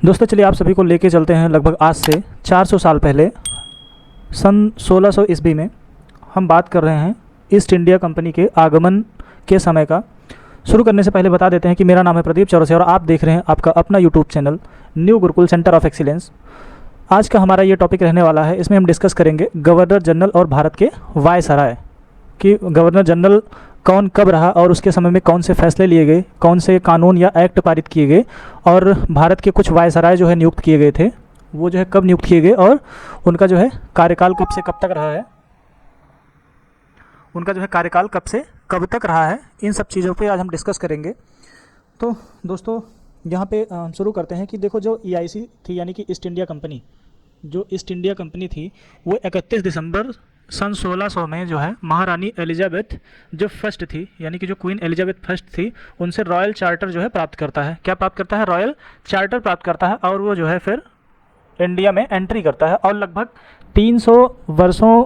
दोस्तों चलिए आप सभी को लेके चलते हैं लगभग आज से 400 साल पहले सन 1600 ईस्वी में। हम बात कर रहे हैं ईस्ट इंडिया कंपनी के आगमन के समय का। शुरू करने से पहले बता देते हैं कि मेरा नाम है प्रदीप चौरसिया और आप देख रहे हैं आपका अपना YouTube channel new Gurukul centre of excellence. आज का हमारा ये टॉपिक रहने वाला है, इसमें हम डिस्कस करेंगे गवर्नर जनरल और भारत के वायसराय कि गवर्नर जनरल कौन कब रहा और उसके समय में कौन से फैसले लिए गए, कौन से कानून या एक्ट पारित किए गए और भारत के कुछ वायसराय जो है नियुक्त किए गए थे वो जो है कब नियुक्त किए गए और उनका जो है कार्यकाल कब से कब तक रहा है, उनका जो है कार्यकाल कब से कब तक रहा है। इन सब चीज़ों पे आज हम डिस्कस करेंगे। तो दोस्तों यहाँ पे हम शुरू करते हैं कि देखो जो EIC थी यानी कि ईस्ट इंडिया कंपनी, जो ईस्ट इंडिया कंपनी थी वो 31 दिसंबर सन 1600 में जो है महारानी एलिजाबेथ जो फर्स्ट थी यानी कि जो क्वीन एलिजाबेथ फर्स्ट थी उनसे रॉयल चार्टर जो है प्राप्त करता है। क्या प्राप्त करता है? रॉयल चार्टर प्राप्त करता है और वो जो है फिर इंडिया में एंट्री करता है और लगभग 300 वर्षों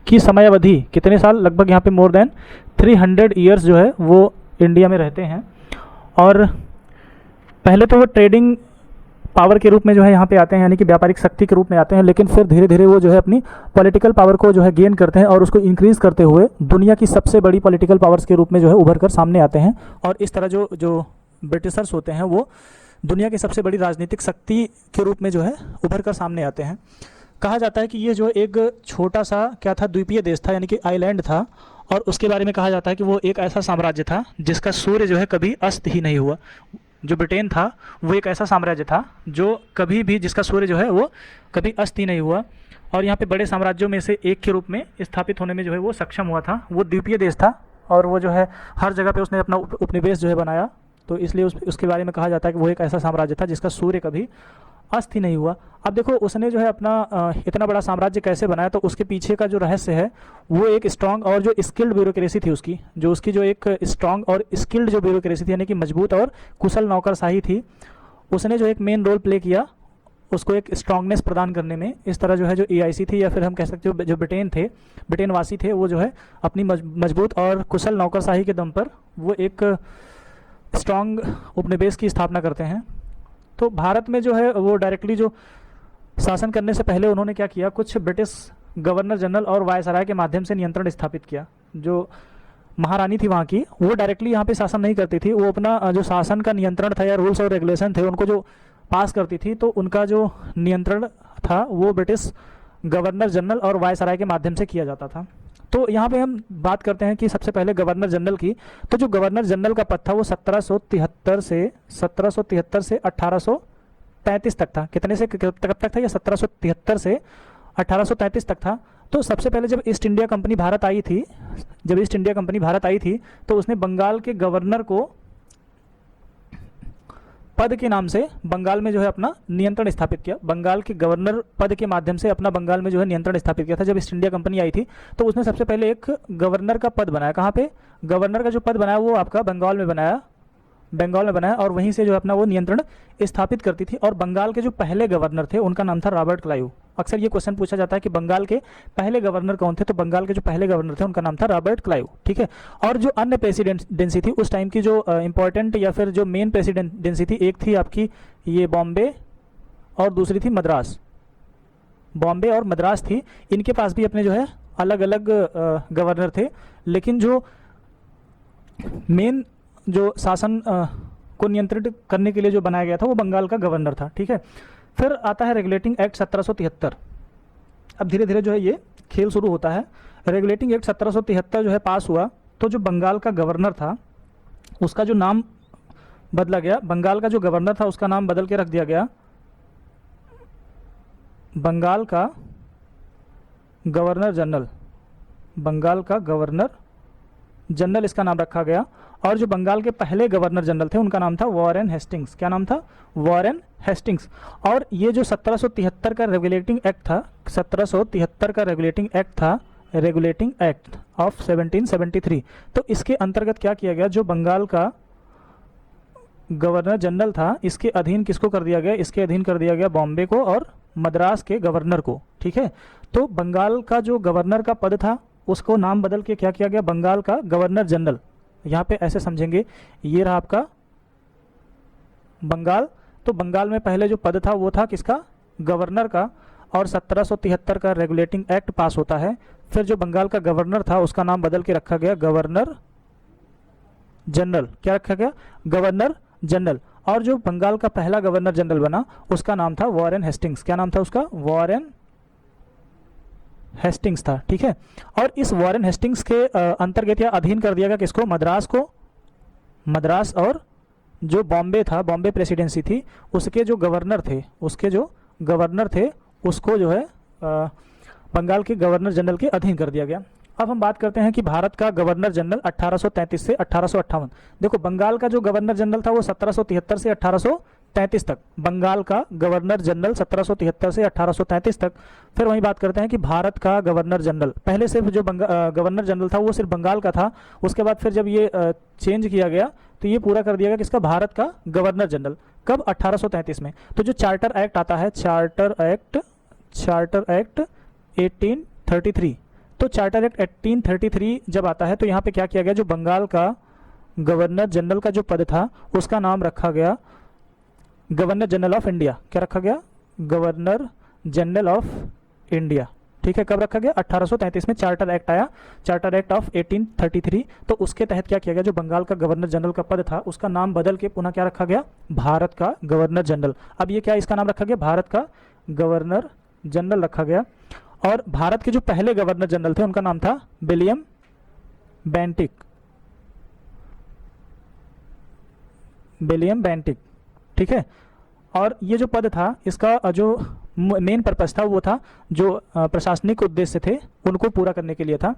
की समयावधि, कितने साल, लगभग यहाँ पे मोर देन 300 ईयर्स जो है वो इंडिया में रहते हैं। और पहले तो वो ट्रेडिंग पावर के रूप में जो है यहाँ पे आते हैं यानी कि व्यापारिक शक्ति के रूप में आते हैं, लेकिन फिर धीरे धीरे वो जो है अपनी पॉलिटिकल पावर को जो है गेन करते हैं और उसको इंक्रीज़ करते हुए दुनिया की सबसे बड़ी पॉलिटिकल पावर्स के रूप में जो है उभर कर सामने आते हैं। और इस तरह जो जो ब्रिटिशर्स होते हैं वो दुनिया की सबसे बड़ी राजनीतिक शक्ति के रूप में जो है उभर कर सामने आते हैं। कहा जाता है कि ये जो एक छोटा सा क्या था, द्वीपीय देश था यानी कि आइलैंड था और उसके बारे में कहा जाता है कि वो एक ऐसा साम्राज्य था जिसका सूर्य जो है कभी अस्त ही नहीं हुआ। जो ब्रिटेन था वो एक ऐसा साम्राज्य था जो कभी भी, जिसका सूर्य जो है वो कभी अस्त ही नहीं हुआ और यहाँ पे बड़े साम्राज्यों में से एक के रूप में स्थापित होने में जो है वो सक्षम हुआ था। वो द्वीपीय देश था और वो जो है हर जगह पे उसने अपना उपनिवेश जो है बनाया, तो इसलिए उसके बारे में कहा जाता है कि वो एक ऐसा साम्राज्य था जिसका सूर्य कभी अस्त ही नहीं हुआ। अब देखो उसने जो है अपना इतना बड़ा साम्राज्य कैसे बनाया, तो उसके पीछे का जो रहस्य है वो एक स्ट्रांग और जो स्किल्ड ब्यूरोक्रेसी थी उसकी, जो उसकी जो एक स्ट्रांग और स्किल्ड जो ब्यूरोक्रेसी थी यानी कि मजबूत और कुशल नौकरशाही थी, उसने जो एक मेन रोल प्ले किया उसको एक स्ट्रांगनेस प्रदान करने में। इस तरह जो है जो EIC थी या फिर हम कह सकते हो जो ब्रिटेन थे, ब्रिटेन वासी थे, वो जो है अपनी मजबूत और कुशल नौकरशाही के दम पर वो एक स्ट्रांग उपनिवेश की स्थापना करते हैं। तो भारत में जो है वो डायरेक्टली जो शासन करने से पहले उन्होंने क्या किया, कुछ ब्रिटिश गवर्नर जनरल और वायसराय के माध्यम से नियंत्रण स्थापित किया। जो महारानी थी वहाँ की वो डायरेक्टली यहाँ पे शासन नहीं करती थी, वो अपना जो शासन का नियंत्रण था या रूल्स और रेगुलेशन थे उनको जो पास करती थी, तो उनका जो नियंत्रण था वो ब्रिटिश गवर्नर जनरल और वायसराय के माध्यम से किया जाता था। तो यहाँ पे हम बात करते हैं कि सबसे पहले गवर्नर जनरल की। तो जो गवर्नर जनरल का पद था वो 1773 से 1833 तक था। कितने से कब तक था? ये 1773 से 1833 तक था। तो सबसे पहले जब ईस्ट इंडिया कंपनी भारत आई थी, तो उसने बंगाल के गवर्नर को पद के नाम से बंगाल में जो है अपना नियंत्रण स्थापित किया। बंगाल के गवर्नर पद के माध्यम से अपना बंगाल में जो है नियंत्रण स्थापित किया था। जब ईस्ट इंडिया कंपनी आई थी तो उसने सबसे पहले एक गवर्नर का पद बनाया। कहाँ पे? गवर्नर का जो पद बनाया वो आपका बंगाल में बनाया और वहीं से जो अपना वो नियंत्रण स्थापित करती थी। और बंगाल के जो पहले गवर्नर थे उनका नाम था रॉबर्ट क्लाइव। अक्सर ये क्वेश्चन पूछा जाता है कि बंगाल के पहले गवर्नर कौन थे, तो बंगाल के जो पहले गवर्नर थे उनका नाम था रॉबर्ट क्लाइव। ठीक है। और जो अन्य प्रेसिडेंसी थी उस टाइम की, जो इंपॉर्टेंट या फिर जो मेन प्रेसिडेंसी थी, एक थी आपकी ये बॉम्बे और दूसरी थी मद्रास। बॉम्बे और मद्रास थी, इनके पास भी अपने जो है अलग अलग गवर्नर थे, लेकिन जो मेन जो शासन को नियंत्रित करने के लिए जो बनाया गया था वो बंगाल का गवर्नर था। ठीक है। फिर आता है रेगुलेटिंग एक्ट 1773। अब धीरे धीरे जो है ये खेल शुरू होता है। रेगुलेटिंग एक्ट 1773 जो है पास हुआ, तो जो बंगाल का गवर्नर था उसका जो नाम बदला गया। बंगाल का जो गवर्नर था उसका नाम बदल के रख दिया गया बंगाल का गवर्नर जनरल। बंगाल का गवर्नर जनरल इसका नाम रखा गया। और जो बंगाल के पहले गवर्नर जनरल थे उनका नाम था वॉरेन हेस्टिंग्स। क्या नाम था? Warren Hastings. और ये जो 1773 का रेगुलेटिंग एक्ट था, 1773 का रेगुलेटिंग एक्ट ऑफ 1773, तो इसके अंतर्गत क्या किया गया, जो बंगाल का गवर्नर जनरल था इसके अधीन किसको कर दिया गया? इसके अधीन कर दिया गया बॉम्बे को और मद्रास के गवर्नर को। ठीक है। तो बंगाल का जो गवर्नर का पद था उसको नाम बदल के क्या किया गया? बंगाल का गवर्नर जनरल। यहाँ पे ऐसे समझेंगे, ये रहा आपका बंगाल तो बंगाल में पहले जो पद था वो था किसका, गवर्नर का, और 1773 का रेगुलेटिंग एक्ट पास होता है। फिर जो बंगाल का गवर्नर था उसका नाम बदल के रखा गया गवर्नर जनरल। क्या रखा गया, गवर्नर जनरल। और जो बंगाल का पहला गवर्नर जनरल बना उसका नाम था वॉरेन हेस्टिंग्स। क्या नाम था उसका, वॉरेन हेस्टिंग्स था, ठीक है। और इस वॉरेन हेस्टिंग्स के अंतर्गत या अधीन कर दिया गया किसको, मद्रास को। मद्रास और जो बॉम्बे था, बॉम्बे प्रेसिडेंसी थी, उसके जो गवर्नर थे, उसको जो है बंगाल के गवर्नर जनरल के अधीन कर दिया गया। अब हम बात करते हैं कि भारत का गवर्नर जनरल 1833 से 1858। देखो बंगाल का जो गवर्नर जनरल था वो 1773 से 1833 तक, बंगाल का गवर्नर जनरल 1773 से 1833 तक। फिर वहीं बात करते हैं कि भारत का गवर्नर जनरल, पहले सिर्फ जो गवर्नर जनरल था वो सिर्फ बंगाल का था, उसके बाद फिर जब ये चेंज किया गया तो ये पूरा कर दिया गया किसका, भारत का गवर्नर जनरल। कब, 1833 में। तो जो चार्टर एक्ट आता है, चार्टर एक्ट 1833, तो चार्टर एक्ट 1833 जब आता है तो यहाँ पे क्या किया गया, जो बंगाल का गवर्नर जनरल का जो पद था उसका नाम रखा गया गवर्नर जनरल ऑफ इंडिया। क्या रखा गया, गवर्नर जनरल ऑफ इंडिया, ठीक है। कब रखा गया, 1833 में चार्टर एक्ट आया, चार्टर एक्ट ऑफ 1833। तो उसके तहत क्या किया गया, जो बंगाल का गवर्नर जनरल का पद था उसका नाम बदल के पुनः क्या रखा गया, भारत का गवर्नर जनरल। अब ये क्या इसका नाम रखा गया, भारत का गवर्नर जनरल रखा गया। और भारत के जो पहले गवर्नर जनरल थे उनका नाम था विलियम बेंटिक, विलियम बेंटिक, ठीक है। और ये जो पद था इसका जो मेन पर्पस था वो था जो प्रशासनिक उद्देश्य थे उनको पूरा करने के लिए था।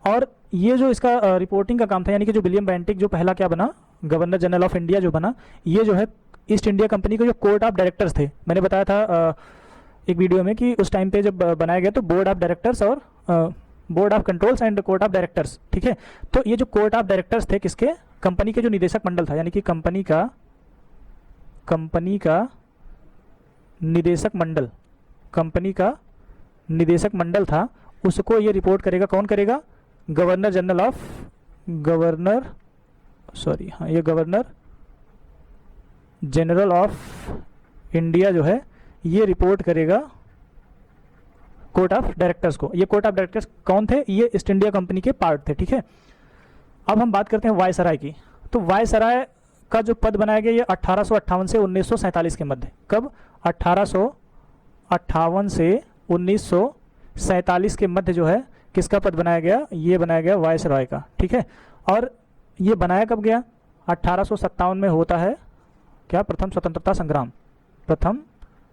और ये जो इसका रिपोर्टिंग का काम था, यानी कि जो विलियम बेंटिक जो पहला क्या बना, गवर्नर जनरल ऑफ इंडिया जो बना, ये जो है ईस्ट इंडिया कंपनी के जो कोर्ट ऑफ डायरेक्टर्स थे, मैंने बताया था एक वीडियो में कि उस टाइम पे जब बनाया गया तो बोर्ड ऑफ डायरेक्टर्स और board of controls and court of directors, ठीक है। तो ये जो कोर्ट ऑफ डायरेक्टर्स थे किसके, कंपनी के जो निदेशक मंडल था, यानी कि कंपनी का निदेशक मंडल, कंपनी का निदेशक मंडल था, उसको ये रिपोर्ट करेगा, कौन करेगा, governor general of governor general of India जो है ये रिपोर्ट करेगा कोर्ट ऑफ डायरेक्टर्स को। ये कोर्ट ऑफ डायरेक्टर्स कौन थे, ये ईस्ट इंडिया कंपनी के पार्ट थे, ठीक है। अब हम बात करते हैं वायसराय की। तो वायसराय का जो पद बनाया गया ये 1858 से 1947 के मध्य। कब, 1858 से 1947 के मध्य जो है किसका पद बनाया गया, ये बनाया गया वायसराय का, ठीक है। और ये बनाया कब गया, 1857 में होता है क्या, प्रथम स्वतंत्रता संग्राम, प्रथम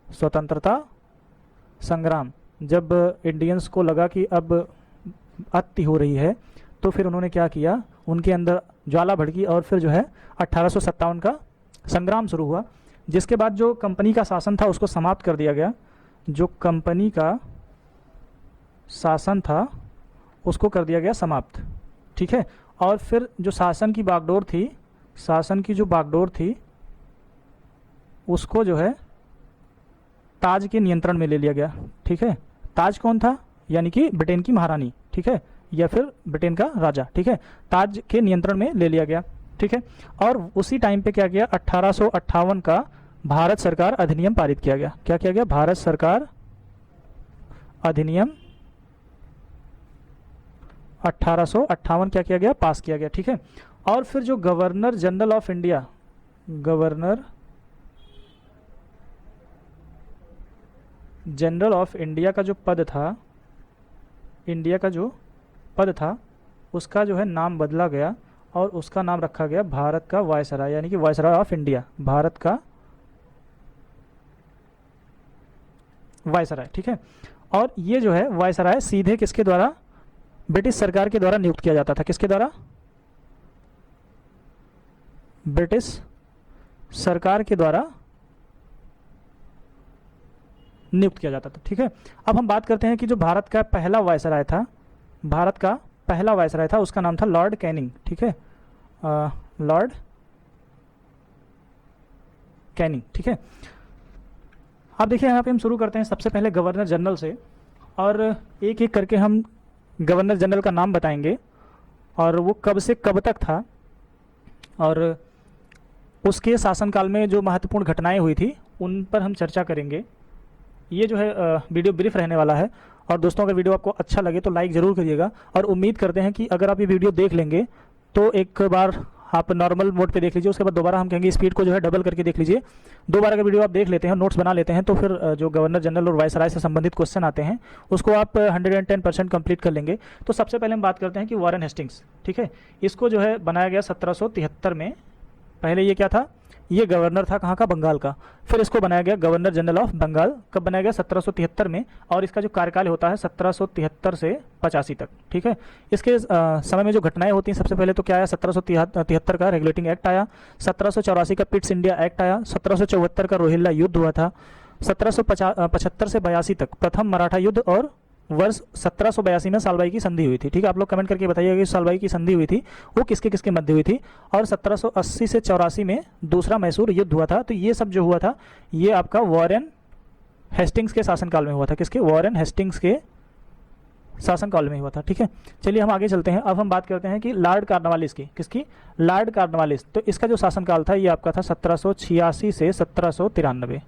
स्वतंत्रता संग्राम। जब इंडियंस को लगा कि अब अति हो रही है तो फिर उन्होंने क्या किया, उनके अंदर ज्वाला भड़की और फिर जो है 1857 का संग्राम शुरू हुआ, जिसके बाद जो कंपनी का शासन था उसको समाप्त कर दिया गया। जो कंपनी का शासन था उसको कर दिया गया समाप्त, ठीक है। और फिर जो शासन की बागडोर थी, शासन की जो बागडोर थी उसको जो है ताज के नियंत्रण में ले लिया गया, ठीक है। ताज कौन था, यानी कि ब्रिटेन की महारानी, ठीक है, या फिर ब्रिटेन का राजा, ठीक है। ताज के नियंत्रण में ले लिया गया, ठीक है। और उसी टाइम पे क्या किया, 1858 का भारत सरकार अधिनियम पारित किया गया। क्या किया गया, भारत सरकार अधिनियम 1858 क्या किया गया, पास किया गया, ठीक है। और फिर जो governor general of India, governor general of India का जो पद था, इंडिया का जो पद था उसका जो है नाम बदला गया और उसका नाम रखा गया भारत का वायसराय, यानी कि वायसराय ऑफ इंडिया, भारत का वायसराय, ठीक है। और ये जो है वायसराय सीधे किसके द्वारा, ब्रिटिश सरकार के द्वारा नियुक्त किया जाता था। किसके द्वारा, ब्रिटिश सरकार के द्वारा नियुक्त किया जाता था, ठीक है। अब हम बात करते हैं कि जो भारत का पहला वायसराय था, भारत का पहला वायसराय था उसका नाम था लॉर्ड कैनिंग, ठीक है, लॉर्ड कैनिंग, ठीक है। अब देखिए यहाँ पे हम शुरू करते हैं सबसे पहले गवर्नर जनरल से, और एक एक करके हम गवर्नर जनरल का नाम बताएंगे और वो कब से कब तक था और उसके शासनकाल में जो महत्वपूर्ण घटनाएं हुई थी उन पर हम चर्चा करेंगे। ये जो है वीडियो ब्रीफ रहने वाला है। और दोस्तों अगर वीडियो आपको अच्छा लगे तो लाइक ज़रूर करिएगा, और उम्मीद करते हैं कि अगर आप ये वीडियो देख लेंगे तो एक बार आप नॉर्मल मोड पे देख लीजिए, उसके बाद दोबारा हम कहेंगे स्पीड को जो है डबल करके देख लीजिए। 2 बार अगर वीडियो आप देख लेते हैं, नोट्स बना लेते हैं, तो फिर जो गवर्नर जनरल और वायसराय से संबंधित क्वेश्चन आते हैं उसको आप 110% कंप्लीट कर लेंगे। तो सबसे पहले हम बात करते हैं कि वॉरेन हेस्टिंग्स, ठीक है, इसको जो है बनाया गया 1773 में। पहले ये क्या था, ये गवर्नर था कहाँ का, बंगाल का। फिर इसको बनाया गया गवर्नर जनरल ऑफ बंगाल, कब बनाया गया, 1773 में। और इसका जो कार्यकाल होता है 1773 से 85 तक, ठीक है। इसके समय में जो घटनाएं होती हैं, सबसे पहले तो क्या आया, 1773 का रेगुलेटिंग एक्ट आया, 1784 का पिट्स इंडिया एक्ट आया, 1774 का रोहिल्ला युद्ध हुआ था, 1775 से 82 तक प्रथम मराठा युद्ध, और वर्ष 1782 में सालबाई की संधि हुई थी, ठीक है। आप लोग कमेंट करके बताइएगा कि सालबाई की संधि हुई थी वो किसके किसके मध्य हुई थी। और 1780 से 84 में दूसरा मैसूर युद्ध हुआ था। तो ये सब जो हुआ था ये आपका वॉरेन हेस्टिंग्स के शासनकाल में हुआ था। किसके, वॉरेन हेस्टिंग्स के शासनकाल में हुआ था, ठीक है। चलिए हम आगे चलते हैं। अब हम बात करते हैं कि लॉर्ड कॉर्नवालिस की, किसकी, लॉर्ड कॉर्नवालिस। तो इसका जो शासनकाल था ये आपका था 1786 से 1793,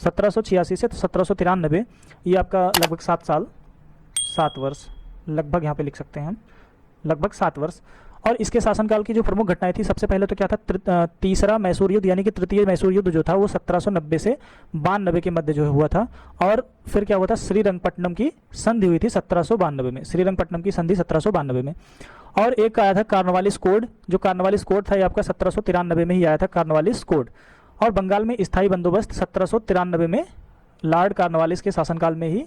1786 से 1793, ये आपका लगभग 7 साल, 7 वर्ष लगभग, यहाँ पे लिख सकते हैं हम, लगभग 7 वर्ष। और इसके शासनकाल की जो प्रमुख घटनाएं थी, सबसे पहले तो क्या था, तीसरा मैसूर युद्ध यानी कि तृतीय मैसूर युद्ध जो था वो 1790 से 92 के मध्य जो है हुआ था। और फिर क्या हुआ था, श्रीरंगपट्टनम की संधि हुई थी 1792 में, श्रीरंगपट्टनम की संधि 1792 में। और एक आया था कार्नवालिस कोड, जो कार्नवालिस कोड था ये आपका 1793 में ही आया था, कार्नवालिस कोड। और बंगाल में स्थायी बंदोबस्त 1793 में लॉर्ड कार्नवालिस के शासनकाल में ही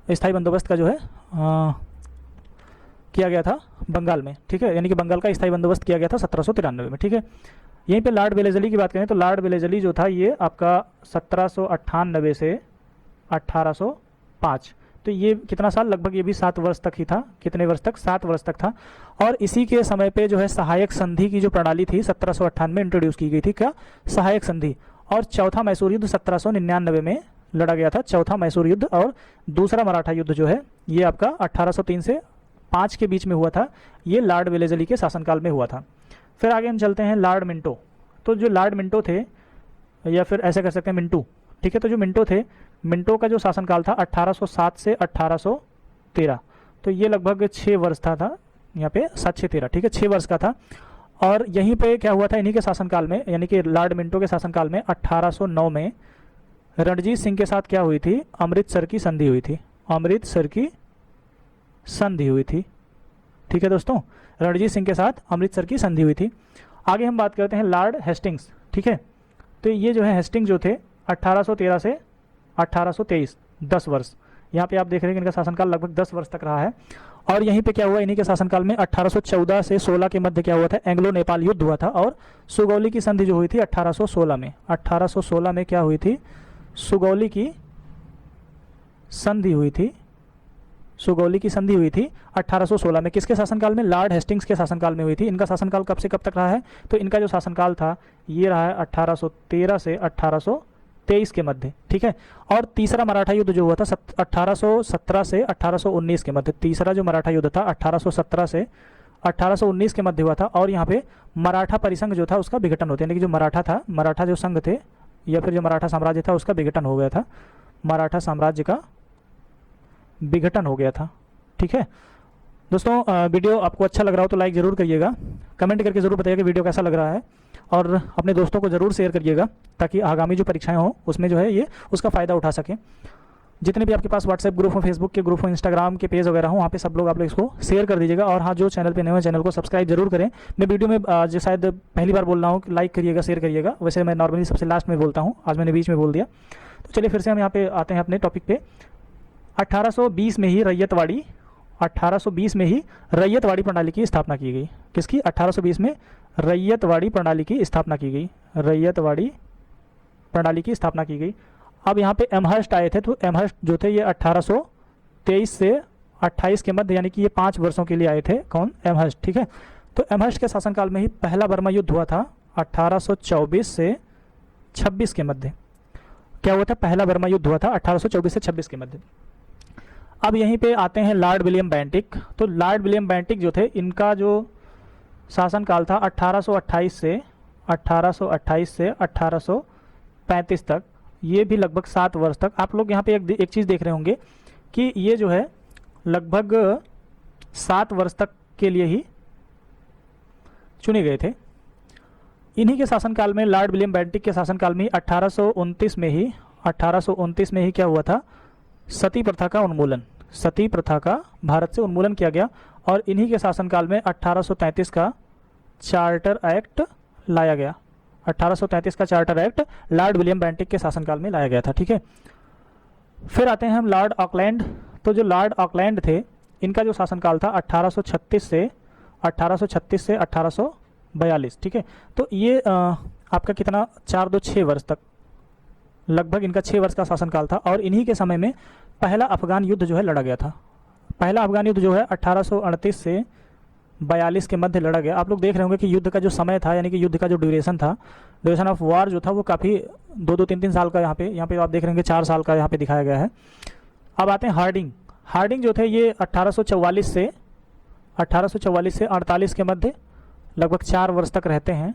स्थायी बंदोबस्त का जो है किया गया था बंगाल में, ठीक है, यानी कि बंगाल का स्थायी बंदोबस्त किया गया था 1793 में, ठीक है। यहीं पे लॉर्ड वेलेजली की बात करें तो लॉर्ड वेलेजली जो था ये आपका 1798 से 1805, तो ये कितना साल, लगभग ये भी 7 वर्ष तक ही था। कितने वर्ष तक, 7 वर्ष तक था। और इसी के समय पे जो है सहायक संधि की जो प्रणाली थी 1798 में इंट्रोड्यूस की गई थी, क्या, सहायक संधि। और चौथा मैसूर युद्ध 1799 में लड़ा गया था, चौथा मैसूर युद्ध। और दूसरा मराठा युद्ध जो है ये आपका 1803 से 5 के बीच में हुआ था, ये लॉर्ड वेलेजली के शासनकाल में हुआ था। फिर आगे हम चलते हैं लॉर्ड मिंटो। तो जो लॉर्ड मिंटो थे, या फिर ऐसे कर सकते हैं मिंटू, ठीक है। तो जो मिंटो थे, मिंटो का जो शासनकाल था 1807 से 1813, तो ये लगभग 6 वर्ष था यहाँ पे, 7 6 13, ठीक है, 6 वर्ष का था। और यहीं पे क्या हुआ था, इन्हीं के शासनकाल में, यानी कि लॉर्ड मिंटो के शासनकाल में 1809 में रणजीत सिंह के साथ क्या हुई थी, अमृतसर की संधि हुई थी, अमृतसर की संधि हुई थी, ठीक है दोस्तों, रणजीत सिंह के साथ अमृतसर की संधि हुई थी। आगे हम बात करते हैं लॉर्ड हेस्टिंग्स, ठीक है। तो ये जो है हेस्टिंग्स जो थे 1813 से 1823, 10 वर्ष। यहाँ पे आप देख रहे हैं कि इनका शासनकाल लगभग 10 वर्ष तक रहा है। और यहीं पे क्या हुआ, इन्हीं के शासनकाल में 1814 से 16 के मध्य क्या हुआ था, एंग्लो नेपाल युद्ध हुआ था। और सुगौली की संधि जो हुई थी 1816 में, 1816 में क्या हुई थी, सुगौली की संधि हुई थी, सुगौली की संधि हुई थी 1816 में। किसके शासनकाल में, लॉर्ड हेस्टिंग्स के शासनकाल में हुई थी। इनका शासनकाल कब से कब तक रहा है, तो इनका जो शासनकाल था ये रहा है 1813 से 1823 के मध्य, ठीक है। और तीसरा मराठा युद्ध जो हुआ था 1817 से 1819 के मध्य, तीसरा जो मराठा युद्ध था 1817 से 1819 के मध्य हुआ था। और यहाँ पे मराठा परिसंघ जो था उसका विघटन होता है, यानी कि जो मराठा था, मराठा जो संघ थे या फिर जो मराठा साम्राज्य था उसका विघटन हो गया था, मराठा साम्राज्य का विघटन हो गया था, ठीक है दोस्तों। वीडियो आपको अच्छा लग रहा हो तो लाइक ज़रूर करिएगा, कमेंट करके ज़रूर बताइएगा कि वीडियो कैसा लग रहा है, और अपने दोस्तों को ज़रूर शेयर करिएगा ताकि आगामी जो परीक्षाएं हों उसमें जो है ये उसका फ़ायदा उठा सकें। जितने भी आपके पास व्हाट्सएप ग्रुप हो, फेसबुक के ग्रुप हो, इंस्टाग्राम के पेज वगैरह हो, वहाँ पे सब लोग आप लोग इसको शेयर कर दीजिएगा। और हाँ, जो चैनल पे नए हो चैनल को सब्सक्राइब जरूर करें। मैं वीडियो में जो शायद पहली बार बोल रहा हूँ, लाइक करिएगा, शेयर करिएगा। वैसे मैं नॉर्मली सबसे लास्ट में बोलता हूँ, आज मैंने बीच में बोल दिया। तो चलिए फिर से हम यहाँ पे आते हैं अपने टॉपिक पे। 1820 में ही रैयतवाड़ी, 1820 में ही रैयतवाड़ी प्रणाली की स्थापना की गई। किसकी, 1820 में रैयतवाड़ी प्रणाली की स्थापना की गई, रैयतवाड़ी प्रणाली की स्थापना की गई। अब यहाँ पे एमहर्स्ट आए थे, तो एमहर्स्ट जो थे ये 1823 से 28 के मध्य, यानी कि ये 5 वर्षों के लिए आए थे। कौन, एमहर्स्ट, ठीक है। तो एमहर्स्ट के शासनकाल में ही पहला बर्मा युद्ध हुआ था 1824 से 26 के मध्य। क्या हुआ था, पहला बर्मा युद्ध हुआ था 1824 से 26 के मध्य। अब यहीं पे आते हैं लॉर्ड विलियम बेंटिक। तो लॉर्ड विलियम बेंटिक जो थे, इनका जो शासनकाल था 1828 से 1828 से 1835 तक, ये भी लगभग 7 वर्ष तक। आप लोग यहाँ पे एक चीज़ देख रहे होंगे कि ये जो है लगभग 7 वर्ष तक के लिए ही चुने गए थे। इन्हीं के शासनकाल में, लॉर्ड विलियम बेंटिक के शासनकाल में 1829 में ही क्या हुआ था, सती प्रथा का उन्मूलन, सती प्रथा का भारत से उन्मूलन किया गया। और इन्हीं के शासनकाल में 1833 का चार्टर एक्ट लाया गया। 1833 का charter act Lord William Bentinck के शासनकाल में लाया गया था। ठीक है, फिर आते हैं हम लॉर्ड ऑकलैंड। तो जो लॉर्ड ऑकलैंड थे, इनका जो शासनकाल था 1836 से 1842। ठीक है, तो ये आपका कितना, 4 2 6 वर्ष तक, लगभग इनका 6 वर्ष का शासनकाल था। और इन्हीं के समय में पहला अफगान युद्ध जो है लड़ा गया था। पहला अफगान युद्ध जो है 1838 से 42 के मध्य लड़ा गया। आप लोग देख रहे होंगे कि युद्ध का जो समय था, यानी कि युद्ध का जो ड्यूरेशन था, ड्यूरेशन ऑफ वार जो था वो काफ़ी 2 3 साल का, यहाँ पे आप देख रहे होंगे 4 साल का यहाँ पे दिखाया गया है। अब आते हैं हार्डिंग जो थे, ये 1844 से 48 के मध्य लगभग 4 वर्ष तक रहते हैं।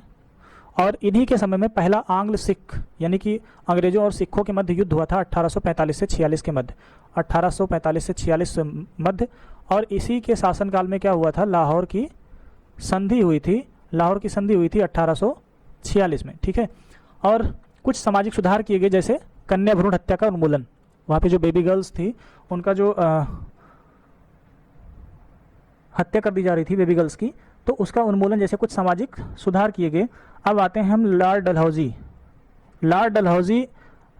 और इन्हीं के समय में पहला आंग्ल सिख, यानी कि अंग्रेजों और सिखों के मध्य युद्ध हुआ था 1845 से 46 के मध्य, 1845 से 46 से मध्य। और इसी के शासनकाल में क्या हुआ था, लाहौर की संधि हुई थी 1846 में। ठीक है, और कुछ सामाजिक सुधार किए गए, जैसे कन्या भ्रूण हत्या का उन्मूलन। वहाँ पे जो बेबी गर्ल्स थी उनका जो हत्या कर दी जा रही थी बेबी गर्ल्स की, तो उसका उन्मूलन जैसे कुछ सामाजिक सुधार किए गए। अब आते हैं हम लॉर्ड डलहौजी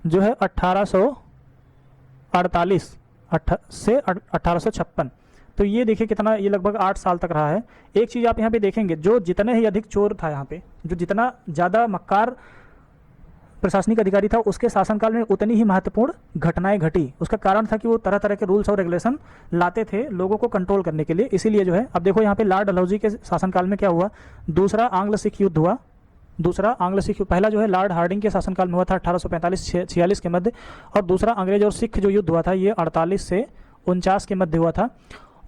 जो है 1848 से 1856। तो ये देखिए कितना, ये लगभग 8 साल तक रहा है। एक चीज़ आप यहाँ पे देखेंगे, जो जितने ही अधिक चोर था यहाँ पे, जो जितना ज़्यादा मक्कार प्रशासनिक अधिकारी था, उसके शासनकाल में उतनी ही महत्वपूर्ण घटनाएं घटी। उसका कारण था कि वो तरह तरह के रूल्स और रेगुलेशन लाते थे लोगों को कंट्रोल करने के लिए। इसीलिए जो है, अब देखो यहाँ पे लॉर्ड डलहौजी के शासनकाल में क्या हुआ, दूसरा आंग्ल सिख युद्ध हुआ। पहला जो है लॉर्ड हार्डिंग के शासनकाल में हुआ था 1845-46 के मध्य, और दूसरा अंग्रेज और सिख जो युद्ध हुआ था ये 48 से 49 के मध्य हुआ था।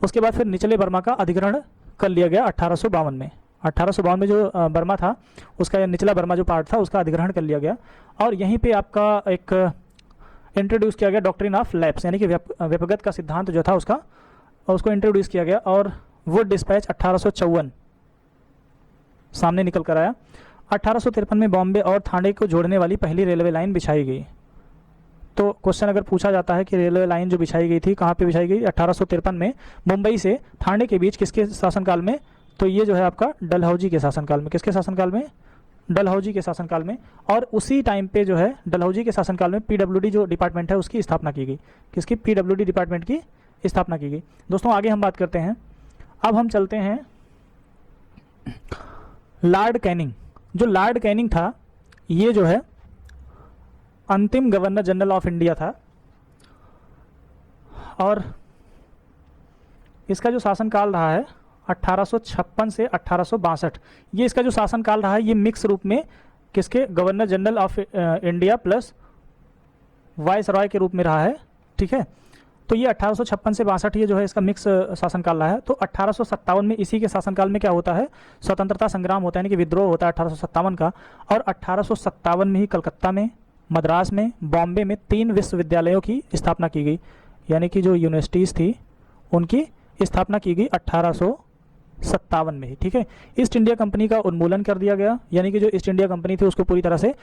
उसके बाद फिर निचले बर्मा का अधिग्रहण कर लिया गया 1852 में। 1852 में जो बर्मा था, उसका निचला बर्मा जो पार्ट था, उसका अधिग्रहण कर लिया गया। और यहीं पे आपका एक इंट्रोड्यूस किया गया डॉक्ट्रिन ऑफ लैप्स, यानी कि व्यपगत का सिद्धांत जो था उसको इंट्रोड्यूस किया गया। और वुड डिस्पैच 1854 सामने निकल कर आया। 1853 में बॉम्बे और ठाणे को जोड़ने वाली पहली रेलवे लाइन बिछाई गई। तो क्वेश्चन अगर पूछा जाता है कि रेलवे लाइन जो बिछाई गई थी कहाँ पे बिछाई गई, 1853 में मुंबई से ठाणे के बीच, किसके शासनकाल में, तो ये जो है आपका डलहौजी के शासनकाल में। किसके शासनकाल में, डलहौजी के शासनकाल में। और उसी टाइम पे जो है डलहौजी के शासनकाल में पीडब्ल्यूडी जो डिपार्टमेंट है उसकी स्थापना की गई। किसकी, पीडब्ल्यूडी डिपार्टमेंट की स्थापना की गई। दोस्तों आगे हम बात करते हैं, अब हम चलते हैं लॉर्ड कैनिंग। जो लॉर्ड कैनिंग था, ये जो है अंतिम गवर्नर जनरल ऑफ इंडिया था। और इसका जो शासनकाल रहा है 1856 से 1862, ये इसका जो शासनकाल रहा है ये मिक्स रूप में किसके, governor general of India plus vice Roy के रूप में रहा है। ठीक है, तो ये 1856 से 62 ये जो है इसका मिक्स शासनकाल रहा है। तो 1857 में इसी के शासनकाल में क्या होता है, स्वतंत्रता संग्राम होता है, यानी कि विद्रोह होता है 1857 का। और 1857 में ही कलकत्ता में, मद्रास में, बॉम्बे में 3 विश्वविद्यालयों की स्थापना की गई, यानी कि जो यूनिवर्सिटीज़ थी उनकी स्थापना की गई 1857 में ही। ठीक है, ईस्ट इंडिया कंपनी का उन्मूलन कर दिया गया, यानी कि जो ईस्ट इंडिया कंपनी थी उसको पूरी तरह से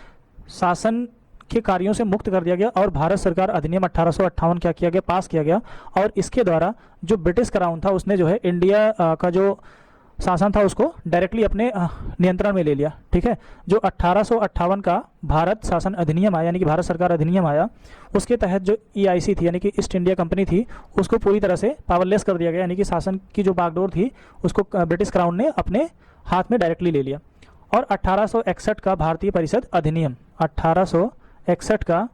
शासन के कार्यों से मुक्त कर दिया गया। और भारत सरकार अधिनियम 1858 क्या किया गया, पास किया गया। और इसके द्वारा जो ब्रिटिश क्राउन था उसने जो है इंडिया का जो शासन था उसको डायरेक्टली अपने नियंत्रण में ले लिया। ठीक है, जो 1858 का भारत शासन अधिनियम आया, यानी कि भारत सरकार अधिनियम आया, उसके तहत जो EIC थी, यानी कि ईस्ट इंडिया कंपनी थी, उसको पूरी तरह से पावरलेस कर दिया गया, यानी कि शासन की जो बागडोर थी उसको ब्रिटिश क्राउन ने अपने हाथ में डायरेक्टली ले लिया। और 1861 का भारतीय परिषद अधिनियम, 1861 का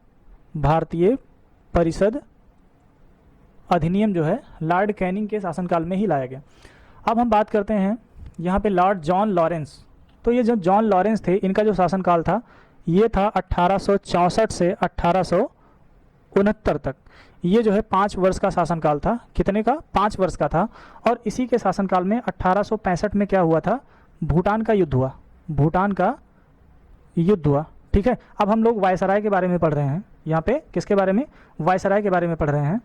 भारतीय परिषद अधिनियम जो है लॉर्ड कैनिंग के शासनकाल में ही लाया गया। अब हम बात करते हैं यहाँ पे लॉर्ड जॉन लॉरेंस। तो ये जो जॉन लॉरेंस थे, इनका जो शासनकाल था ये था 1864 से 1869 तक। ये जो है 5 वर्ष का शासनकाल था। कितने का, 5 वर्ष का था। और इसी के शासनकाल में 1865 में क्या हुआ था, भूटान का युद्ध हुआ। भूटान का युद्ध हुआ। ठीक है, अब हम लोग वायसराय के बारे में पढ़ रहे हैं। यहाँ पे किसके बारे में? वायसराय के बारे में पढ़ रहे हैं।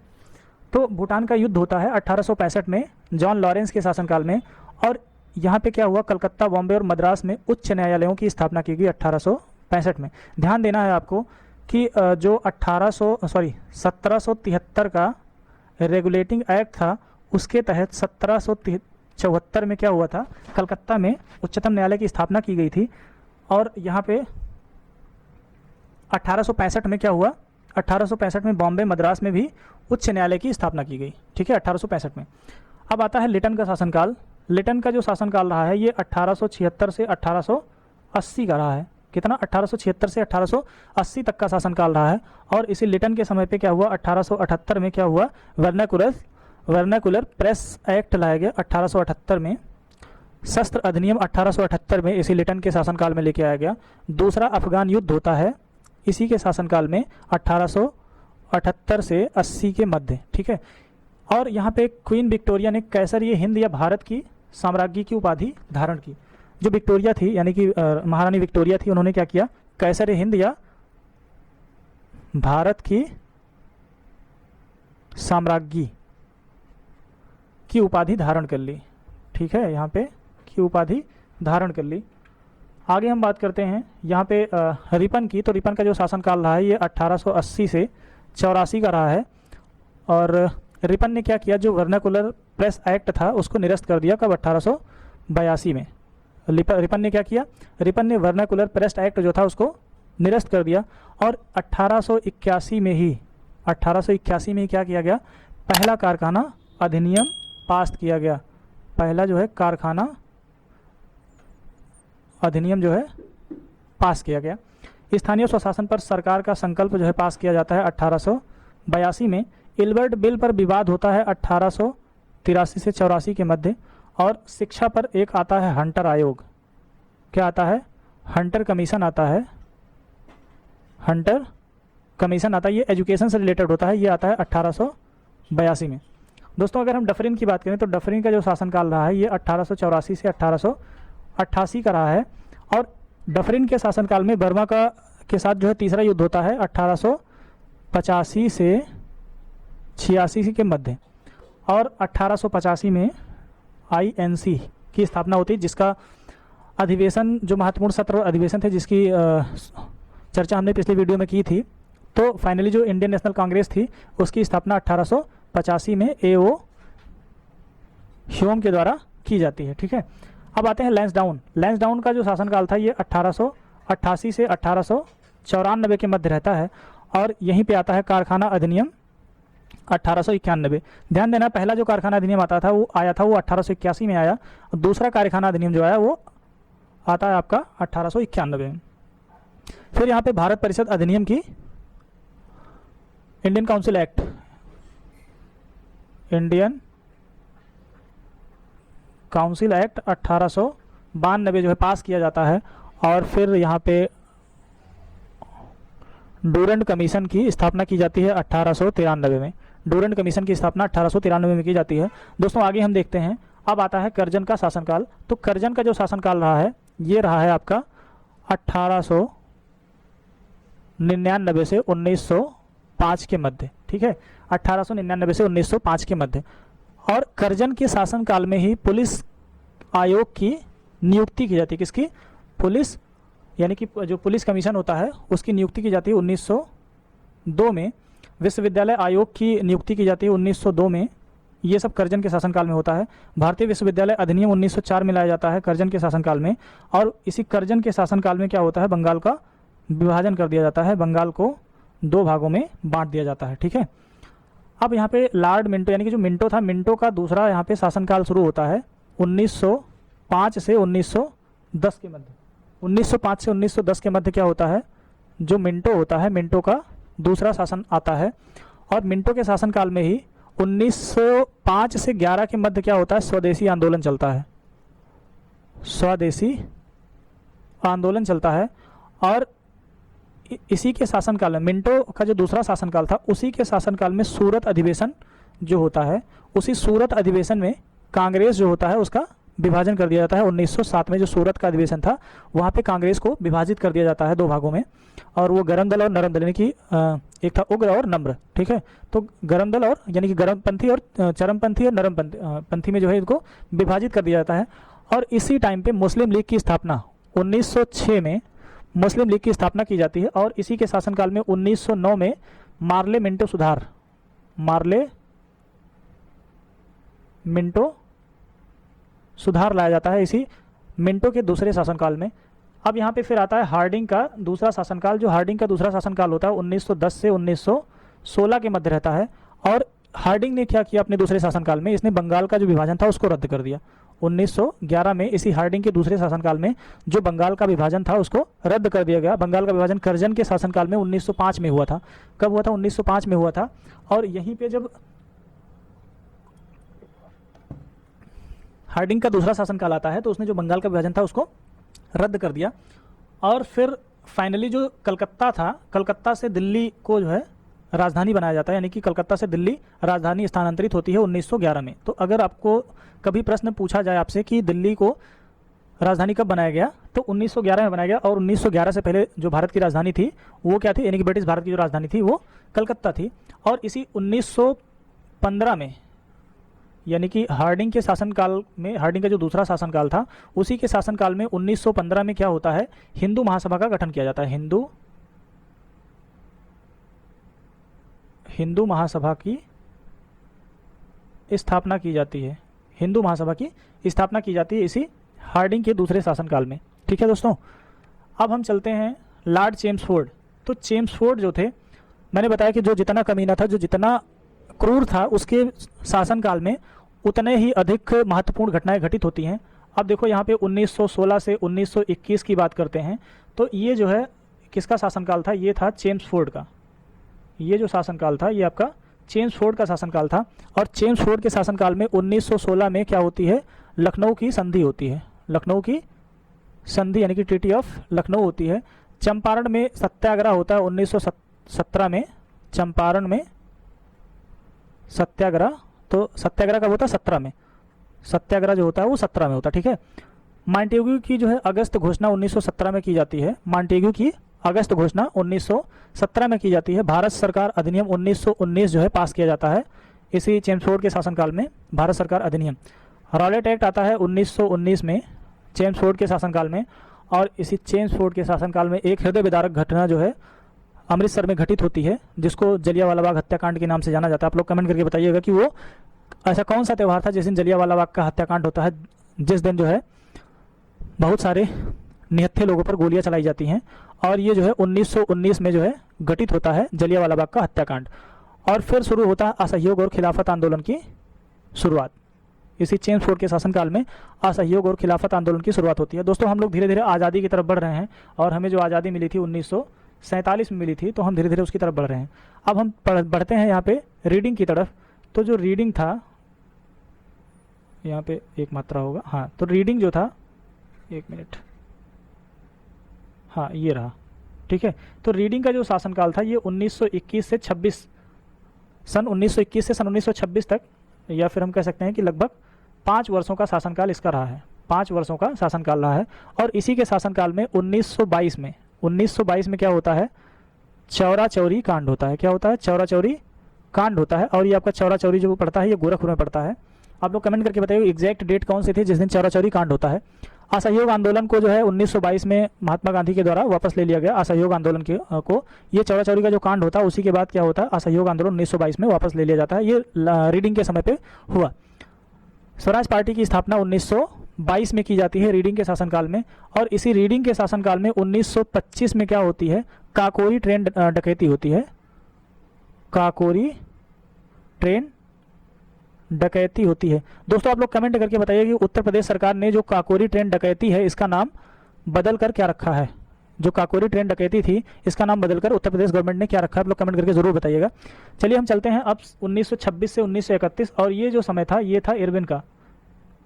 तो भूटान का युद्ध होता है 1865 में जॉन लॉरेंस के शासनकाल में। और यहाँ पे क्या हुआ, कलकत्ता, बॉम्बे और मद्रास में उच्च न्यायालयों की स्थापना की गई 1865 में। ध्यान देना है आपको कि जो 1773 का रेगुलेटिंग एक्ट था, उसके तहत 1774 में क्या हुआ था, कलकत्ता में उच्चतम न्यायालय की स्थापना की गई थी। और यहाँ पे 1865 में क्या हुआ, 1865 में बॉम्बे, मद्रास में भी उच्च न्यायालय की स्थापना की गई। ठीक है, 1865 में। अब आता है लिटन का शासनकाल। लिटन का जो शासनकाल रहा है ये 1876 से 1880 का रहा है। कितना? 1876 से 1880 तक का शासनकाल रहा है। और इसी लिटन के समय पे क्या हुआ, 1878 में क्या हुआ, वर्नाकुलर प्रेस एक्ट लाया गया 1878 में। शस्त्र अधिनियम 1878 में इसी लिटन के शासनकाल में लेके आया गया। दूसरा अफगान युद्ध होता है इसी के शासनकाल में 1878 से 80 के मध्य। ठीक है, और यहाँ पे क्वीन विक्टोरिया ने कैसर ये हिंद या भारत की साम्राज्ञी की उपाधि धारण की। जो विक्टोरिया थी यानी कि महारानी विक्टोरिया थी, उन्होंने क्या किया, कैसर हिंद या भारत की साम्राज्ञी की उपाधि धारण कर ली। ठीक है, यहाँ पे की उपाधि धारण कर ली। आगे हम बात करते हैं यहाँ पे रिपन की। तो रिपन का जो शासनकाल रहा है ये 1880 से 84 का रहा है। और रिपन ने क्या किया, जो वर्नाकुलर प्रेस एक्ट था उसको निरस्त कर दिया। कब? 1882 में। रिपन ने क्या किया, रिपन ने वर्नाकुलर प्रेस एक्ट जो था उसको निरस्त कर दिया। और 1881 में ही क्या किया गया, पहला कारखाना अधिनियम पास किया गया। पहला जो है कारखाना अधिनियम जो है पास किया गया। स्थानीय स्वशासन पर सरकार का संकल्प जो है पास किया जाता है 1882 में। इल्बर्ट बिल पर विवाद होता है 1883 से 84 के मध्य। और शिक्षा पर एक आता है हंटर आयोग। क्या आता है? हंटर कमीशन आता है। हंटर कमीशन आता है, ये एजुकेशन से रिलेटेड होता है। ये आता है 1882 में। दोस्तों अगर हम डफरिन की बात करें तो डफरिन का जो शासनकाल रहा है ये 1884 से 1888 का रहा है। और डफरिन के शासनकाल में बर्मा के साथ जो है तीसरा युद्ध होता है 1885 से 86 के मध्य। और 1885 में INC की स्थापना होती है, जिसका अधिवेशन जो महत्वपूर्ण सत्र अधिवेशन थे जिसकी चर्चा हमने पिछले वीडियो में की थी। तो फाइनली जो इंडियन नेशनल कांग्रेस थी उसकी स्थापना 1885 में AO ह्यूम के द्वारा की जाती है। ठीक है, अब आते हैं लैंसडाउन का जो शासनकाल था ये 1888 से 1894 के मध्य रहता है। और यहीं पे आता है कारखाना अधिनियम 1891। ध्यान देना, पहला जो कारखाना अधिनियम वो 1881 में आया। और दूसरा कारखाना अधिनियम जो आया वो आता है आपका 1891 में। फिर यहाँ पे भारत परिषद अधिनियम की Indian council act, Indian council act 1892 जो है पास किया जाता है। और फिर यहाँ पे डूरंड कमीशन की स्थापना की जाती है 1893 में। डूरंड कमीशन की स्थापना 1893 में की जाती है। दोस्तों आगे हम देखते हैं, अब आता है कर्जन का शासनकाल। तो कर्जन का जो शासनकाल रहा है ये रहा है आपका 1899 से 1905 के मध्य। ठीक है, 1899 से 1905 के मध्य। और कर्जन के शासनकाल में ही पुलिस आयोग की नियुक्ति की जाती है। किसकी? पुलिस यानी कि जो पुलिस कमीशन होता है उसकी नियुक्ति की जाती है 1902 में। विश्वविद्यालय आयोग की नियुक्ति की जाती है 1902 में। ये सब कर्जन के शासनकाल में होता है। भारतीय विश्वविद्यालय अधिनियम 1904 में लाया जाता है कर्जन के शासनकाल में। और इसी कर्जन के शासनकाल में क्या होता है, बंगाल का विभाजन कर दिया जाता है। बंगाल को 2 भागों में बांट दिया जाता है। ठीक है, अब यहाँ पे लॉर्ड मिंटो यानी कि जो मिंटो था, मिंटो का दूसरा यहाँ पे शासनकाल शुरू होता है 1905 से 1910 के मध्य। 1905 से 1910 के मध्य क्या होता है, जो मिंटो होता है, मिंटो का दूसरा शासन आता है। और मिंटो के शासनकाल में ही 1905 से 11 के मध्य क्या होता है, स्वदेशी आंदोलन चलता है। स्वदेशी आंदोलन चलता है। और इसी के शासनकाल में, मिंटो का जो दूसरा शासनकाल था उसी के शासनकाल में सूरत अधिवेशन जो होता है, उसी सूरत अधिवेशन में कांग्रेस जो होता है उसका विभाजन कर दिया जाता है 1907 में, जो सूरत का अधिवेशन था वहाँ पे कांग्रेस को विभाजित कर दिया जाता है दो भागों में, और वो गरम दल और नरम दल, यानी कि एक था उग्र और नम्र, ठीक है। तो गरम दल और यानी कि गरमपंथी और चरमपंथी और नरम पंथी में जो है इनको विभाजित कर दिया जाता है। और इसी टाइम पे मुस्लिम लीग की स्थापना 1906 में मुस्लिम लीग की स्थापना की जाती है, और इसी के शासनकाल में 1909 में मार्ले मिंटो सुधार लाया जाता है इसी मिंटो के दूसरे शासनकाल में। अब यहाँ पे फिर आता है हार्डिंग का दूसरा शासनकाल। जो हार्डिंग का दूसरा शासनकाल होता है 1910 से 1916 के मध्य रहता है। और हार्डिंग ने क्या किया अपने दूसरे शासनकाल में, इसने बंगाल का जो विभाजन था उसको रद्द कर दिया। 1911 में इसी हार्डिंग के दूसरे शासनकाल में जो बंगाल का विभाजन था उसको रद्द कर दिया गया। बंगाल का विभाजन करजन के शासनकाल में 1905 में हुआ था। कब हुआ था? 1905 में हुआ था। और यहीं पे जब हार्डिंग का दूसरा शासनकाल आता है तो उसने जो बंगाल का विभाजन था उसको रद्द कर दिया। और फिर फाइनली जो कलकत्ता था, कलकत्ता से दिल्ली को जो है राजधानी बनाया जाता है, यानी कि कलकत्ता से दिल्ली राजधानी स्थानांतरित होती है 1911 में। तो अगर आपको कभी प्रश्न पूछा जाए आपसे कि दिल्ली को राजधानी कब बनाया गया, तो 1911 में बनाया गया। और 1911 से पहले जो भारत की राजधानी थी वो क्या थी, यानी कि ब्रिटिश भारत की जो राजधानी थी वो कलकत्ता थी। और इसी 1915 में, यानी कि हार्डिंग के शासनकाल में, हार्डिंग का जो दूसरा शासनकाल था उसी के शासनकाल में 1915 में क्या होता है, हिंदू महासभा का गठन किया जाता है। हिंदू महासभा की स्थापना की जाती है। हिंदू महासभा की स्थापना की जाती है इसी हार्डिंग के दूसरे शासनकाल में। ठीक है दोस्तों, अब हम चलते हैं लॉर्ड चेम्सफोर्ड। तो चेम्सफोर्ड जो थे, मैंने बताया कि जो जितना कमीना था, जो जितना क्रूर था, उसके शासनकाल में उतने ही अधिक महत्वपूर्ण घटनाएं घटित होती हैं। अब देखो यहाँ पे 1916 से 1921 की बात करते हैं, तो ये जो है किसका शासनकाल था, ये था चेम्सफोर्ड का। ये जो शासनकाल था ये आपका चेम्सफोर्ड का शासनकाल था। और चेम्सफोर्ड के शासनकाल में 1916 में क्या होती है, लखनऊ की संधि होती है। लखनऊ की संधि यानी कि ट्रीटी ऑफ लखनऊ होती है। चंपारण में सत्याग्रह होता है 1917 में। चंपारण में सत्याग्रह, तो सत्याग्रह कब होता है? 17 में। सत्याग्रह जो होता है वो 17 में होता है। ठीक है। मॉन्टेग्यू की जो है अगस्त घोषणा 1917 में की जाती है। मॉन्टेग्यू की अगस्त घोषणा 1917 में की जाती है। भारत सरकार अधिनियम 1919 जो है पास किया जाता है इसी चेम्सफोर्ड के शासनकाल में, भारत सरकार अधिनियम। रॉलेट एक्ट आता है 1919 में चेम्सफोर्ड के शासनकाल में। और इसी चेम्सफोर्ड के शासनकाल में एक हृदय विदारक घटना जो है अमृतसर में घटित होती है, जिसको जलियांवाला बाग हत्याकांड के नाम से जाना जाता है। आप लोग कमेंट करके बताइएगा कि वो ऐसा कौन सा त्यौहार था जिस दिन जलियांवाला बाग का हत्याकांड होता है, जिस दिन जो है बहुत सारे निहत्थे लोगों पर गोलियां चलाई जाती हैं। और ये जो है 1919 में जो है घटित होता है जलियांवाला बाग का हत्याकांड। और फिर शुरू होता है असहयोग और खिलाफत आंदोलन की शुरुआत। इसी चेम्सफोर्ड के शासनकाल में असहयोग और खिलाफत आंदोलन की शुरुआत होती है। दोस्तों हम लोग धीरे धीरे आज़ादी की तरफ बढ़ रहे हैं, और हमें जो आज़ादी मिली थी 1947 में मिली थी, तो हम धीरे धीरे उसकी तरफ बढ़ रहे हैं। अब हम बढ़ते हैं यहाँ पे रीडिंग की तरफ। तो जो रीडिंग था, यहाँ पे एक मात्रा होगा, हाँ, तो रीडिंग जो था, एक मिनट, हाँ ये रहा। ठीक है। तो रीडिंग का जो शासनकाल था ये 1921 से 26, सन 1921 से सन 1926 तक, या फिर हम कह सकते हैं कि लगभग 5 वर्षों का शासनकाल इसका रहा है। 5 वर्षों का शासनकाल रहा है। और इसी के शासनकाल में 1922 में क्या होता है, चौरा चौरी कांड होता है। क्या होता है? चौरा चौरी कांड होता है। और ये आपका चौरा चौरी जो पड़ता है ये गोरखपुर में पड़ता है। आप लोग कमेंट करके बताइए एग्जैक्ट डेट कौन सी थी जिस दिन चौरा चौरी कांड होता है। असहयोग आंदोलन को जो है 1922 में महात्मा गांधी के द्वारा वापस ले लिया गया। असहयोग आंदोलन को, ये चौरा चौरी का जो कांड होता है उसी के बाद क्या होता है, असहयोग आंदोलन 1922 में वापस ले लिया जाता है। ये रीडिंग के समय पे हुआ। स्वराज पार्टी की स्थापना 1922 में की जाती है रीडिंग के शासनकाल में। और इसी रीडिंग के शासनकाल में 1925 में क्या होती है, काकोरी ट्रेन डकैती होती है। काकोरी ट्रेन डकैती होती है। दोस्तों आप लोग कमेंट करके बताइए कि उत्तर प्रदेश सरकार ने जो काकोरी ट्रेन डकैती है इसका नाम बदल कर क्या रखा है। जो काकोरी ट्रेन डकैती थी इसका नाम बदलकर उत्तर प्रदेश गवर्नमेंट ने क्या रखा है, आप लोग कमेंट करके जरूर बताइएगा। चलिए हम चलते हैं अब 1926 से 1931। और ये जो समय था ये था इरविन का।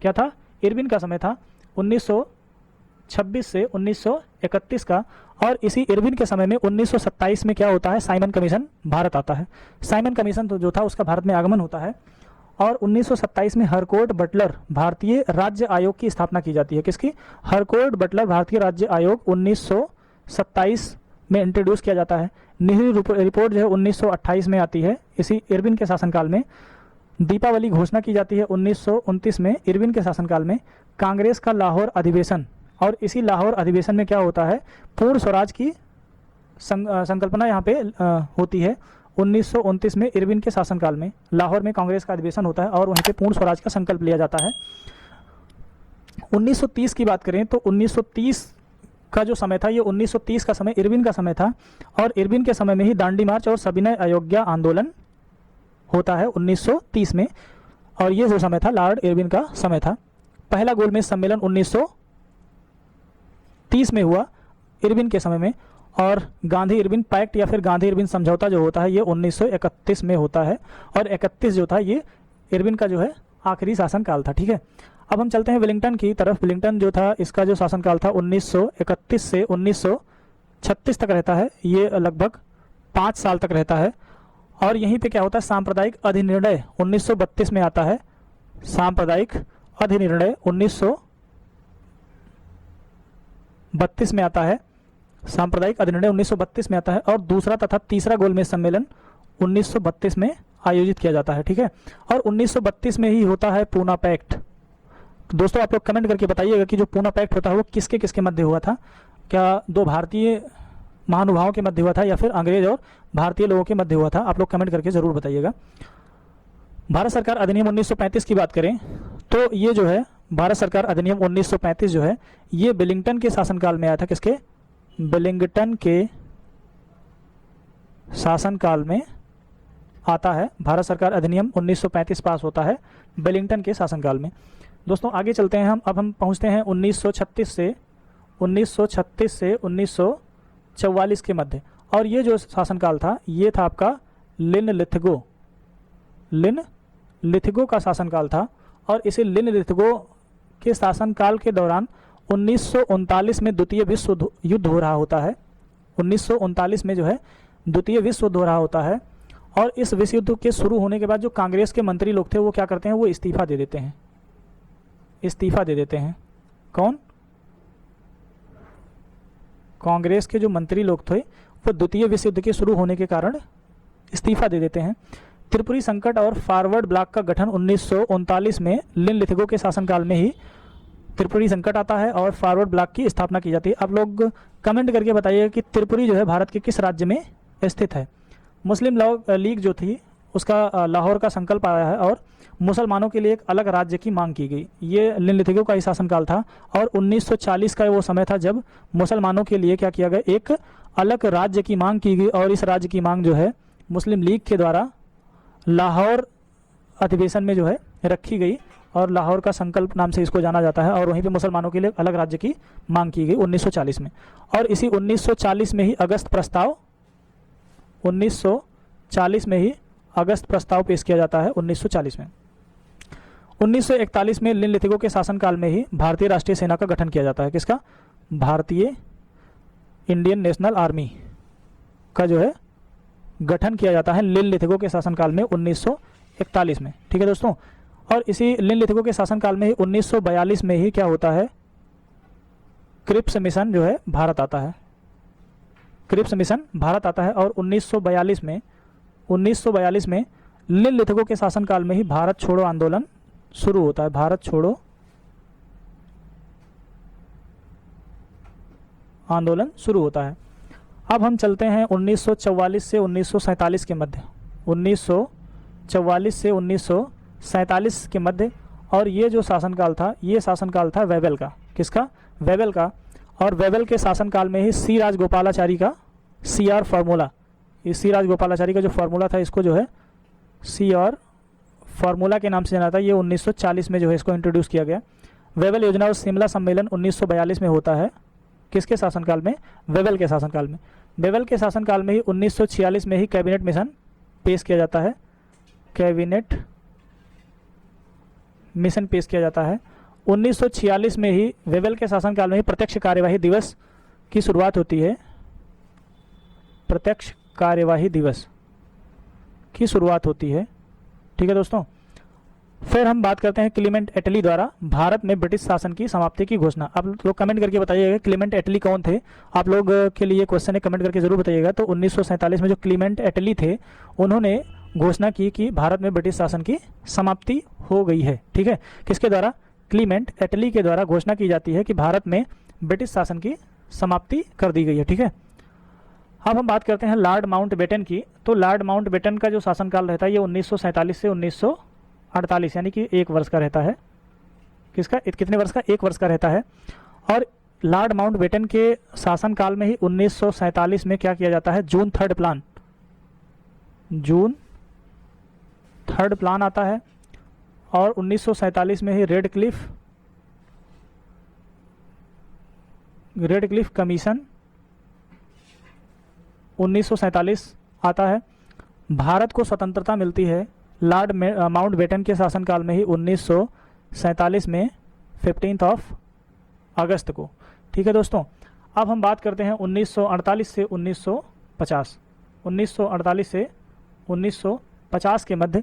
क्या था? इरविन का समय था 1926 से 1931 का। और इसी इरविन के समय में 1927 में क्या होता है, साइमन कमीशन भारत आता है। साइमन कमीशन तो जो था उसका भारत में आगमन होता है। और 1927 में हरकोर्ट बटलर भारतीय राज्य आयोग की स्थापना की जाती है। किसकी? हरकोर्ट बटलर भारतीय राज्य आयोग 1927 में इंट्रोड्यूस किया जाता है। नेहरू रिपोर्ट जो है 1928 में आती है, इसी इरविन के शासनकाल में। दीपावली घोषणा की जाती है 1929 में इरविन के शासनकाल में। कांग्रेस का लाहौर अधिवेशन, और इसी लाहौर अधिवेशन में क्या होता है, पूर्ण स्वराज की संकल्पना यहाँ पे होती है 1929 में इरविन के शासनकाल में। लाहौर में कांग्रेस का अधिवेशन होता है और वहीं पे पूर्ण स्वराज का संकल्प लिया जाता है। 1930 की बात करें तो 1930 का जो समय था, ये 1930 का समय इरविन का समय था, और इरविन के समय में ही दांडी मार्च और सविनय अयोध्या आंदोलन होता है 1930 में, और ये जो समय था लॉर्ड इरविन का समय था। पहला गोलमेज सम्मेलन 1930 में हुआ इरविन के समय में, और गांधी इरविन पैक्ट या फिर गांधी इरविन समझौता जो होता है ये 1931 में होता है, और 31 जो था ये इरविन का जो है आखिरी शासनकाल था। ठीक है, अब हम चलते हैं वेलिंगटन की तरफ। वेलिंगटन जो था इसका जो शासनकाल था 1931 से 1936 तक रहता है, ये लगभग 5 साल तक रहता है। और यहीं पे क्या होता है, सांप्रदायिक अधिनिर्णय 1932 में आता है। सांप्रदायिक अधिनिर्णय 1932 में आता है, सांप्रदायिक अधिनिर्णय 1932 में आता है, और दूसरा तथा तीसरा गोलमेज सम्मेलन 1932 में आयोजित किया जाता है। ठीक है, और 1932 में ही होता है पूना पैक्ट। दोस्तों आप लोग कमेंट करके बताइएगा कि जो पूना पैक्ट होता है वो किसके किसके मध्य हुआ था। क्या दो भारतीय महानुभावों के मध्य हुआ था या फिर अंग्रेज और भारतीय लोगों के मध्य हुआ था? आप लोग कमेंट करके जरूर बताइएगा। भारत सरकार अधिनियम 1935 की बात करें तो ये जो है भारत सरकार अधिनियम 1935 जो है ये वेलिंगटन के शासनकाल में आया था। किसके? वेलिंगटन के शासनकाल में आता है। भारत सरकार अधिनियम 1935 पास होता है वेलिंगटन के शासनकाल में। दोस्तों आगे चलते हैं हम। अब हम पहुंचते हैं 1936 से 1944 के मध्य, और ये जो शासनकाल था ये था आपका लिनलिथगो का शासनकाल था। और इसी लिनलिथगो के शासनकाल के दौरान 1939 में द्वितीय विश्व युद्ध हो रहा होता है। 1939 में जो है द्वितीय विश्व युद्ध हो रहा होता है, और इस विश्व युद्ध के शुरू होने के बाद जो कांग्रेस के मंत्री लोग थे वो क्या करते हैं, वो इस्तीफा दे देते हैं। इस्तीफा दे देते हैं। कौन? कांग्रेस के जो मंत्री लोग थे वो द्वितीय विश्व युद्ध के शुरू होने के कारण इस्तीफा दे देते हैं। त्रिपुरी संकट और फॉरवर्ड ब्लॉक का गठन 1939 में लिनलिथगो के शासनकाल में ही त्रिपुरी संकट आता है और फॉरवर्ड ब्लॉक की स्थापना की जाती है। आप लोग कमेंट करके बताइएगा कि त्रिपुरी जो है भारत के किस राज्य में स्थित है। मुस्लिम लीग जो थी उसका लाहौर का संकल्प आया है, और मुसलमानों के लिए एक अलग राज्य की मांग की गई। ये लिनलिथगो का ही शासनकाल था, और 1940 का वो समय था जब मुसलमानों के लिए क्या किया गया, एक अलग राज्य की मांग की गई, और इस राज्य की मांग जो है मुस्लिम लीग के द्वारा लाहौर अधिवेशन में जो है रखी गई, और लाहौर का संकल्प नाम से इसको जाना जाता है। और वहीं पे मुसलमानों के लिए अलग राज्य की मांग की गई 1940 में। और इसी 1940 में ही अगस्त प्रस्ताव 1940 में ही अगस्त प्रस्ताव पेश किया जाता है 1940 में। 1941 में लिनलिथगो के शासनकाल में ही भारतीय राष्ट्रीय सेना का गठन किया जाता है। किसका? भारतीय इंडियन नेशनल आर्मी का जो है गठन किया जाता है लिनलिथगो के शासनकाल में 1941 में। ठीक है दोस्तों, और इसी लिनलिथगो के शासनकाल में ही 1942 में ही क्या होता है, क्रिप्स मिशन जो है भारत आता है। क्रिप्स मिशन भारत आता है, और 1942 में लिनलिथगो के शासनकाल में ही भारत छोड़ो आंदोलन शुरू होता है। भारत छोड़ो आंदोलन शुरू होता है। अब हम चलते हैं 1944 से 1947 के मध्य। 1944 से 1947 के मध्य, और ये जो शासनकाल था ये शासनकाल था वेबल का। किसका? वेबल का। और वेबल के शासनकाल में ही सी राजगोपालाचारी का CR फार्मूला, इस सी राजगोपालाचारी का जो फार्मूला था इसको जो है CR फार्मूला के नाम से जाना था। ये 1940 में जो है इसको इंट्रोड्यूस किया गया। वेबल योजना और शिमला सम्मेलन 1942 में होता है। किसके शासनकाल में? वेबल के शासनकाल में। वेबल के शासनकाल में ही 1946 में ही कैबिनेट मिशन पेश किया जाता है। कैबिनेट मिशन पेश किया जाता है 1946 में ही। वेबल के शासनकाल में ही प्रत्यक्ष कार्यवाही दिवस की शुरुआत होती है। प्रत्यक्ष कार्यवाही दिवस की शुरुआत होती है। ठीक है दोस्तों, फिर हम बात करते हैं क्लीमेंट एटली द्वारा भारत में ब्रिटिश शासन की समाप्ति की घोषणा। आप लोग कमेंट करके बताइएगा क्लीमेंट एटली कौन थे। आप लोग के लिए क्वेश्चन है, कमेंट करके जरूर बताइएगा। तो 1947 में जो क्लीमेंट एटली थे उन्होंने घोषणा की कि भारत में ब्रिटिश शासन की समाप्ति हो गई है। ठीक है, किसके द्वारा? क्लीमेंट एटली के द्वारा घोषणा की जाती है कि भारत में ब्रिटिश शासन की समाप्ति कर दी गई है। ठीक है, अब हम बात करते हैं लॉर्ड माउंटबेटन की। तो लॉर्ड माउंटबेटन का जो शासनकाल रहता है ये 1947 से 1948 यानी कि 1 वर्ष का रहता है। किसका? कितने वर्ष का? 1 वर्ष का रहता है। और लॉर्ड माउंटबेटन के शासनकाल में ही 1947 में क्या किया जाता है? जून थर्ड प्लान आता है। और 1947 में ही रेड क्लिफ कमीशन 1947 आता है। भारत को स्वतंत्रता मिलती है लॉर्ड माउंटबेटन के शासनकाल में ही 1947 में 15 अगस्त को। ठीक है दोस्तों, अब हम बात करते हैं 1948 से 1950, 1948 से 1950 के मध्य।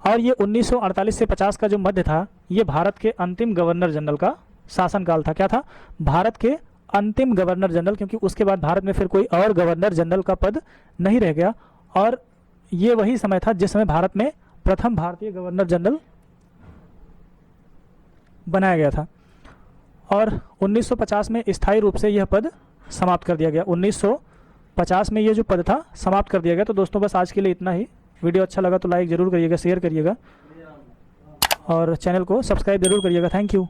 और ये 1948 से 50 का जो मध्य था ये भारत के अंतिम गवर्नर जनरल का शासनकाल था। क्या था? भारत के अंतिम गवर्नर जनरल, क्योंकि उसके बाद भारत में फिर कोई और गवर्नर जनरल का पद नहीं रह गया। और ये वही समय था जिस समय भारत में प्रथम भारतीय गवर्नर जनरल बनाया गया था। और 1950 में स्थायी रूप से यह पद समाप्त कर दिया गया। 1950 में ये जो पद था समाप्त कर दिया गया। तो दोस्तों बस आज के लिए इतना ही। वीडियो अच्छा लगा तो लाइक ज़रूर करिएगा, शेयर करिएगा और चैनल को सब्सक्राइब जरूर करिएगा। Thank you.